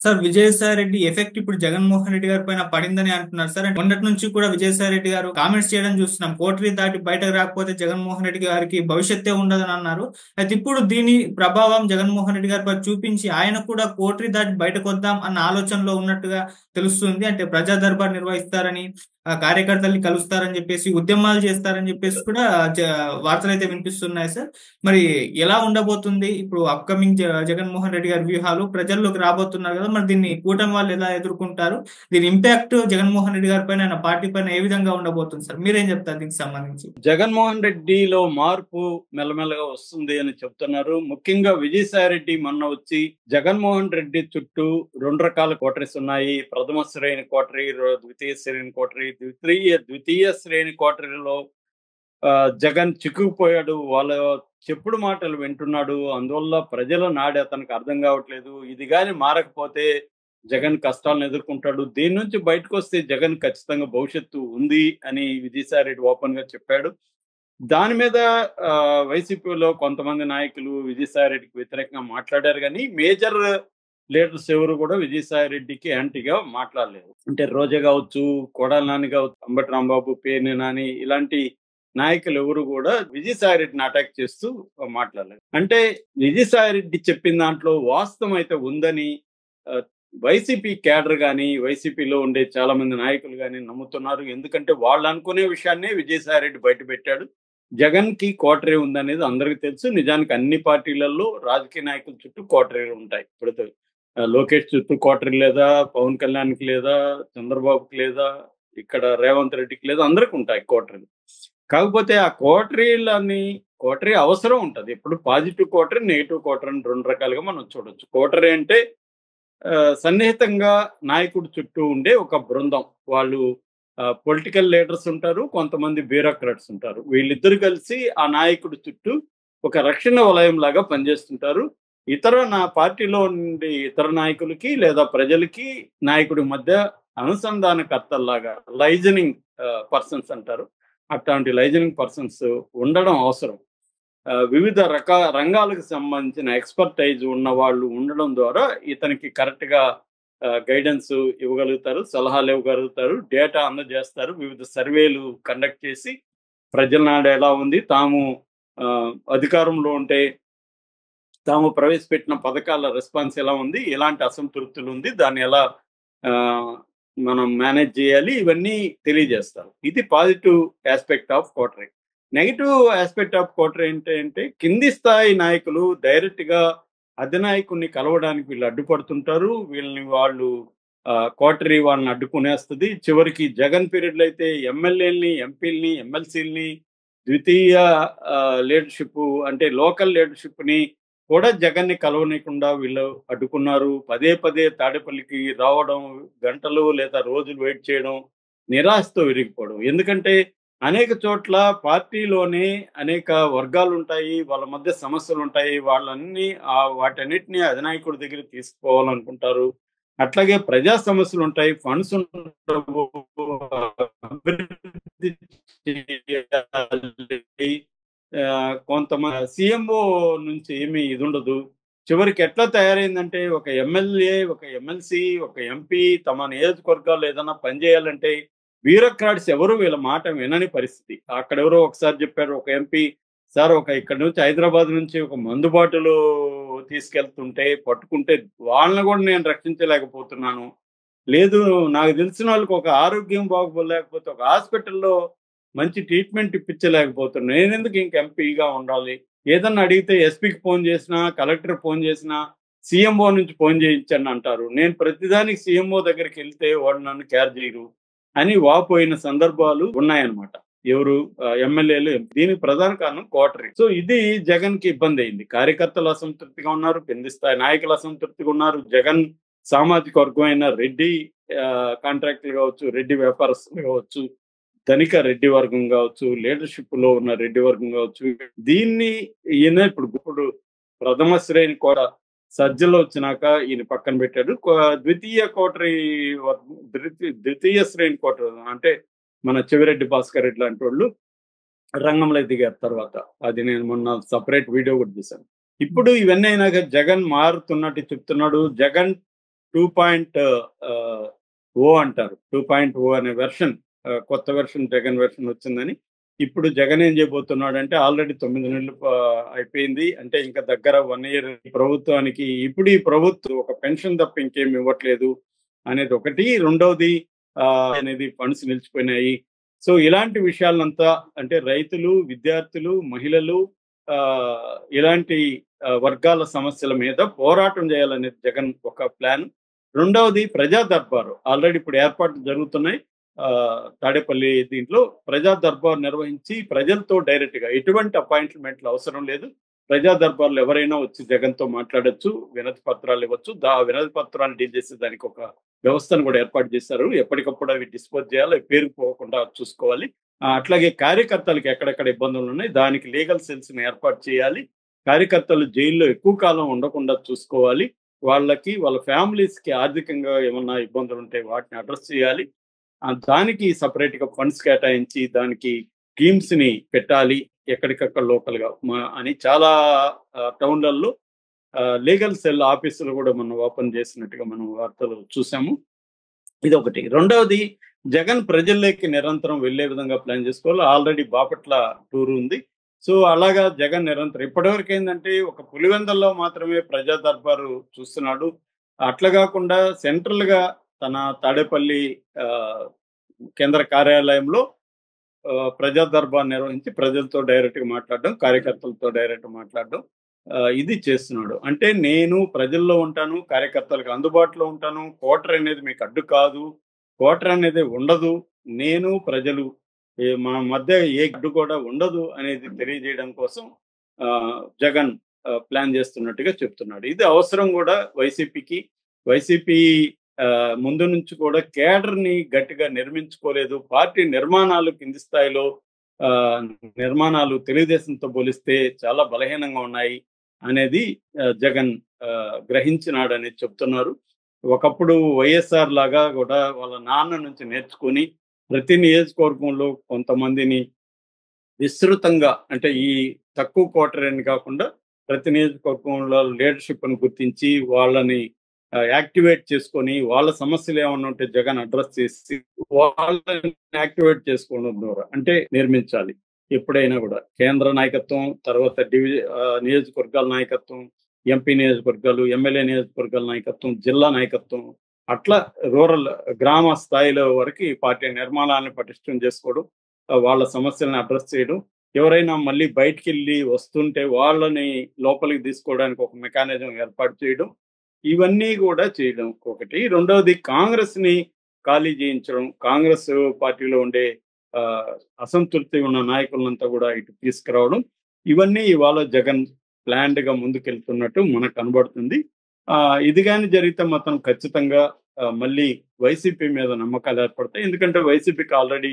Sir Vijayasai Reddy effect ఇప్పుడు జగన్మోహన్ రెడ్డి గారి పైన పడిందని అంటున్నారు సార్. అంటే మొన్నటి నుంచి కూడా విజయసాయి రెడ్డి గారు కామెంట్స్ చేయడం చూస్తున్నాం. కోటరీ దాటి బయటకు రాకపోతే జగన్మోహన్ రెడ్డి గారికి భవిష్యత్తే ఉండదని అన్నారు. అయితే ఇప్పుడు దీని ప్రభావం జగన్మోహన్ రెడ్డి గారిపై చూపించి ఆయన కూడా కోటరీ దాటి బయటకు వద్దాం అన్న ఆలోచనలో ఉన్నట్టుగా తెలుస్తుంది. అంటే ప్రజా దర్బార్ నిర్వహిస్తారని, కార్యకర్తల్ని కలుస్తారని చెప్పేసి, ఉద్యమాలు చేస్తారని చెప్పేసి కూడా వార్తలు అయితే వినిపిస్తున్నాయి సార్. మరి ఎలా ఉండబోతుంది ఇప్పుడు అప్కమింగ్ జగన్మోహన్ రెడ్డి గారి వ్యూహాలు ప్రజల్లోకి రాబోతున్నారు కదా, మరి దీన్ని కూటమి వాళ్ళు ఎలా ఎదుర్కొంటారు? దీని ఇంపాక్ట్ జగన్మోహన్ రెడ్డి గారి పైన, ఆయన పార్టీ పైన ఏ విధంగా ఉండబోతుంది సార్? మీరేం చెప్తారు దీనికి సంబంధించి? జగన్మోహన్ రెడ్డిలో మార్పు మెల్లమెల్లగా వస్తుంది అని చెప్తున్నారు. ముఖ్యంగా విజయసాయి రెడ్డి మొన్న వచ్చి జగన్మోహన్ రెడ్డి చుట్టూ 2 రకాల కోటరీస్ ఉన్నాయి. ప్రథమ శ్రేణి కోటరీ, ద్వితీయ శ్రేణి కోటరీ. ద్వితీయ శ్రేణి కోటరీలో జగన్ చిక్కుకుపోయాడు. వాళ్ళ చెప్పుడు మాటలు వింటున్నాడు. అందువల్ల ప్రజల నాడి అతనికి అర్థం కావట్లేదు. ఇది గాని మారకపోతే జగన్ కష్టాలను ఎదుర్కొంటాడు. దీని నుంచి బయటకు వస్తే జగన్ ఖచ్చితంగా భవిష్యత్తు ఉంది అని విజయసాయి రెడ్డి ఓపెన్ గా చెప్పాడు. దాని మీద వైసీపీలో కొంతమంది నాయకులు విజయసాయి రెడ్డికి వ్యతిరేకంగా మాట్లాడారు, కానీ మేజర్ లీడర్స్ ఎవరు కూడా విజయసాయి రెడ్డికి యాంటీగా మాట్లాడలేదు. అంటే రోజా కావచ్చు, కొడాలి నాని కావచ్చు, అంబటి రాంబాబు, పేర్ని నాని, ఇలాంటి నాయకులు ఎవరు కూడా విజయసాయి రెడ్డిని అటాక్ చేస్తూ మాట్లాడలేదు. అంటే విజయసాయి రెడ్డి చెప్పిన దాంట్లో వాస్తవం అయితే ఉందని వైసీపీ క్యాడర్ కానీ, వైసీపీలో ఉండే చాలా మంది నాయకులు కానీ నమ్ముతున్నారు. ఎందుకంటే వాళ్ళు అనుకునే విషయాన్నే విజయసాయి రెడ్డి బయట పెట్టాడు. జగన్ కి కోటరీ ఉందనేది అందరికీ తెలుసు. నిజానికి అన్ని పార్టీలలో రాజకీయ నాయకుల చుట్టూ కోటరీలు ఉంటాయి. ఇప్పుడు లోకేష్ చుట్టూ కోటరీ లేదా, పవన్ కళ్యాణ్కి లేదా, చంద్రబాబుకి లేదా, ఇక్కడ రేవంత్ రెడ్డికి లేదా, అందరికి ఉంటాయి కోటరీలు. కాకపోతే ఆ కోటరీ అవసరం ఉంటుంది. ఇప్పుడు పాజిటివ్ కోటరీ, నెగిటివ్ కోటరీ అని 2 రకాలుగా మనం చూడొచ్చు. కోటరీ అంటే సన్నిహితంగా నాయకుడి చుట్టూ ఉండే ఒక బృందం. వాళ్ళు పొలిటికల్ లీడర్స్ ఉంటారు, కొంతమంది బ్యూరోక్రాట్స్ ఉంటారు. వీళ్ళిద్దరు కలిసి ఆ నాయకుడి చుట్టూ ఒక రక్షణ వలయం లాగా పనిచేస్తుంటారు. నా పార్టీలో ఉండే ఇతర నాయకులకి లేదా ప్రజలకి నాయకుడి మధ్య అనుసంధానకర్తల్లాగా లైజనింగ్ పర్సన్స్ అంటారు. అట్లాంటి లైజనింగ్ పర్సన్స్ ఉండడం అవసరం. వివిధ రంగాలకు సంబంధించిన ఎక్స్పర్టైజ్ ఉన్న వాళ్ళు ఉండడం ద్వారా ఇతనికి కరెక్ట్ గా గైడెన్స్ ఇవ్వగలుగుతారు, సలహాలు ఇవ్వగలుగుతారు, డేటా అందజేస్తారు. వివిధ సర్వేలు కండక్ట్ చేసి ప్రజల నాడు ఎలా ఉంది, తాము అధికారంలో ఉంటే తాము ప్రవేశపెట్టిన పథకాల రెస్పాన్స్ ఎలా ఉంది, ఎలాంటి అసంతృప్తులు ఉంది, దాన్ని ఎలా మనం మేనేజ్ చేయాలి, ఇవన్నీ తెలియజేస్తారు. ఇది positive aspect of coterie. Negative aspect of coterie ఏంటంటే కింది స్థాయి నాయకులు డైరెక్ట్ గా అధినాయకుడిని కలవడానికి వీళ్ళు అడ్డుపడుతుంటారు. వాళ్ళు కోటరీ వాళ్ళని అడ్డుకునేస్తుంది. చివరికి జగన్ పీరియడ్లో అయితే ఎమ్మెల్యేలని, ఎంపీలని, ఎమ్మెల్సీలని, ద్వితీయ లీడర్షిప్ అంటే లోకల్ లీడర్షిప్ ని కూడా జగన్ని కలవనీయకుండా వీళ్ళు అడ్డుకున్నారు. పదే పదే తాడేపల్లికి రావడం, గంటలు లేదా రోజులు వెయిట్ చేయడం, నిరాశతో విరిగిపోవడం. ఎందుకంటే అనేక చోట్ల పార్టీలోనే అనేక వర్గాలు ఉంటాయి, వాళ్ళ మధ్య సమస్యలు ఉంటాయి. వాటన్నిటిని అధినాయకుడి దగ్గర తీసుకుపోవాలనుకుంటారు. అట్లాగే ప్రజా సమస్యలు ఉంటాయి, ఫండ్స్ ఉండవు, అభివృద్ధి చేయాలి. కొంతమంది సీఎంఓ నుంచి ఏమి ఇది ఉండదు. చివరికి ఎట్లా తయారైందంటే ఒక ఎమ్మెల్యే, ఒక ఎమ్మెల్సీ, ఒక ఎంపీ తమ నియోజకవర్గాల్లో ఏదైనా పనిచేయాలంటే బ్యూరోక్రాట్స్ ఎవరు వీళ్ళ మాట వినని పరిస్థితి. అక్కడ ఎవరో ఒకసారి చెప్పారు, ఒక ఎంపీ, సార్ ఇక్కడ నుంచి హైదరాబాద్ నుంచి ఒక మందుబాటులు తీసుకెళ్తుంటే పట్టుకుంటే వాళ్ళని కూడా నేను రక్షించలేకపోతున్నాను. లేదు, నాకు తెలిసిన వాళ్ళకి ఒక ఆరోగ్యం బాగోలేకపోతే ఒక హాస్పిటల్లో మంచి ట్రీట్మెంట్ ఇప్పించలేకపోతున్నాను, నేను ఎందుకు ఇంక ఎంపీగా ఉండాలి? ఏదన్నా అడిగితే ఎస్పీకి ఫోన్ చేసినా, కలెక్టర్ ఫోన్ చేసినా, సీఎంఓ నుంచి ఫోన్ చేయించండి అంటారు. నేను ప్రతిదానికి సీఎంఓ దగ్గరికి వెళ్తే వాళ్ళు నన్ను కేర్ చేయరు అని వాపోయిన సందర్భాలు ఉన్నాయన్నమాట. ఎవరు? ఎమ్మెల్యేలు. దీనికి ప్రధాన కారణం కోటరీ. సో ఇది జగన్ కి ఇబ్బంది అయింది. కార్యకర్తలు అసంతృప్తిగా ఉన్నారు, కింది స్థాయి నాయకులు అసంతృప్తిగా ఉన్నారు. జగన్ సామాజిక వర్గం అయిన రెడ్డి కాంట్రాక్టులు కావచ్చు, రెడ్డి వ్యాపారస్తులు కావచ్చు, ధనిక రెడ్డి వర్గం కావచ్చు, లీడర్షిప్ లో ఉన్న రెడ్డి వర్గం కావచ్చు, దీన్ని ఈయన ఇప్పుడు ప్రథమ శ్రేణి కూడా సజ్జలో వచ్చినాక ఈయన పక్కన పెట్టాడు. ద్వితీయ శ్రేణి కోటరీ అంటే మన చెవిరెడ్డి భాస్కర్ రెడ్డి లాంటి వాళ్ళు రంగంలో దిగారు తర్వాత. అది నేను మొన్న సపరేట్ వీడియో కూడా చేశాను. ఇప్పుడు ఇవన్నీ అయినాక జగన్ మారుతున్నట్టు చెప్తున్నాడు. జగన్ 2.0 అంటారు. 2.0 అనే వెర్షన్, కొత్త వెర్షన్, జగన్ వెర్షన్ వచ్చిందని. ఇప్పుడు జగన్ ఏం చేయబోతున్నాడంటే ఆల్రెడీ 9 నెలలు అయిపోయింది. అంటే ఇంకా దగ్గర 1 ఇయర్ ప్రభుత్వానికి. ఇప్పుడు ఈ ప్రభుత్వం ఒక పెన్షన్ తప్ప ఇంకేమి ఇవ్వట్లేదు అనేది ఒకటి. రెండోది అనేది ఫండ్స్ నిలిచిపోయినాయి. సో ఇలాంటి విషయాలంతా అంటే రైతులు, విద్యార్థులు, మహిళలు ఇలాంటి వర్గాల సమస్యల మీద పోరాటం చేయాలనేది జగన్ ఒక ప్లాన్. రెండవది ప్రజా దర్బారు. ఆల్రెడీ ఇప్పుడు ఏర్పాట్లు జరుగుతున్నాయి. తాడేపల్లి దీంట్లో ప్రజా దర్బార్ నిర్వహించి ప్రజలతో డైరెక్ట్ గా ఎటువంటి అపాయింట్మెంట్లు అవసరం లేదు. ప్రజా దర్బార్లు ఎవరైనా వచ్చి జగన్తో మాట్లాడొచ్చు, వినతి పత్రాలు ఇవ్వచ్చు. వినతి పత్రాలు డీల్ చేసే దానికి ఒక వ్యవస్థను కూడా ఏర్పాటు చేశారు. ఎప్పటికప్పుడు అవి డిస్పోజ్ చేయాలి, పేరుకుపోకుండా చూసుకోవాలి. అట్లాగే కార్యకర్తలకు ఎక్కడెక్కడ ఇబ్బందులు ఉన్నాయి దానికి లీగల్ సెల్స్ ని ఏర్పాటు చేయాలి. కార్యకర్తలు జైల్లో ఎక్కువ కాలం ఉండకుండా చూసుకోవాలి. వాళ్ళకి, వాళ్ళ ఫ్యామిలీస్ కి ఆర్థికంగా ఏమన్నా ఇబ్బందులు ఉంటే వాటిని అడ్రస్ చేయాలి. దానికి సపరేట్ గా ఫండ్స్ కేటాయించి దానికి టీమ్స్ ని పెట్టాలి ఎక్కడికక్కడ లోకల్ గా అని చాలా టౌన్లలో లీగల్ సెల్ ఆఫీసులు కూడా మనం ఓపెన్ చేసినట్టుగా మనం వార్తలు చూసాము. ఇది ఒకటి. రెండవది జగన్ ప్రజల్లోకి నిరంతరం వెళ్లే విధంగా ప్లాన్ చేసుకోవాలి. ఆల్రెడీ బాపట్ల టూర్ ఉంది. సో అలాగా జగన్ నిరంతరం ఇప్పటివరకు ఏంటంటే ఒక పులివెందల్లో మాత్రమే ప్రజా దర్బారు చూస్తున్నాడు. అట్లా కాకుండా సెంట్రల్ గా తన తాడేపల్లి కేంద్ర కార్యాలయంలో ప్రజా దర్బార్ నిర్వహించి ప్రజలతో డైరెక్ట్ గా మాట్లాడడం, కార్యకర్తలతో డైరెక్ట్ మాట్లాడడం ఇది చేస్తున్నాడు. అంటే నేను ప్రజల్లో ఉంటాను, కార్యకర్తలకు అందుబాటులో ఉంటాను, కోటర్ అనేది మీకు అడ్డు కాదు, కోటర్ అనేది ఉండదు, నేను ప్రజలు మన మధ్య ఏ అడ్డు కూడా ఉండదు అనేది తెలియజేయడం కోసం జగన్ ప్లాన్ చేస్తున్నట్టుగా చెప్తున్నాడు. ఇది అవసరం కూడా వైసీపీకి. వైసీపీ ముందు నుంచి కూడా కేడర్ ని గట్టిగా నిర్మించుకోలేదు. పార్టీ నిర్మాణాలు కింది స్థాయిలో నిర్మాణాలు తెలుగుదేశంతో పోలిస్తే చాలా బలహీనంగా ఉన్నాయి అనేది జగన్ గ్రహించినాడు అనేది చెప్తున్నారు. ఒకప్పుడు వైఎస్ఆర్ లాగా కూడా వాళ్ళ నాన్న నుంచి నేర్చుకుని ప్రతి నియోజకవర్గంలో కొంతమందిని విస్తృతంగా, అంటే ఈ తక్కువ కోటరేని కాకుండా ప్రతి నియోజకవర్గంలో లీడర్షిప్ ని గుర్తించి వాళ్ళని యాక్టివేట్ చేసుకొని వాళ్ళ సమస్యలు ఏమన్నా ఉంటే జగన్ అడ్రస్ చేసి వాళ్ళని యాక్టివేట్ చేసుకోవడం ద్వారా అంటే నిర్మించాలి. ఎప్పుడైనా కూడా కేంద్ర నాయకత్వం, తర్వాత నియోజకవర్గాల నాయకత్వం, ఎంపీ నియోజకవర్గాలు, ఎమ్మెల్యే నియోజకవర్గాల నాయకత్వం, జిల్లా నాయకత్వం, అట్లా రూరల్ గ్రామ స్థాయిలో వరకు ఈ పార్టీ నిర్మాణాలను పటిష్టం చేసుకోవడం, వాళ్ళ సమస్యలను అడ్రస్ చేయడం, ఎవరైనా మళ్ళీ బయటికి వెళ్ళి వస్తుంటే వాళ్ళని లోపలికి తీసుకోవడానికి ఒక మెకానిజం ఏర్పాటు చేయడం, ఇవన్నీ కూడా చేయడం ఒకటి. రెండవది కాంగ్రెస్ ని ఖాళీ చేయించడం, కాంగ్రెస్ పార్టీలో ఉండే అసంతృప్తి ఉన్న నాయకులంతా కూడా ఇటు తీసుకురావడం, ఇవన్నీ ఇవాళ జగన్ ప్లాన్డ్ గా ముందుకెళ్తున్నట్టు మనకు కనబడుతుంది. ఇది కానీ జరిగితే మాత్రం ఖచ్చితంగా మళ్ళీ వైసీపీ మీద నమ్మకాలు ఏర్పడతాయి. ఎందుకంటే వైసీపీకి ఆల్రెడీ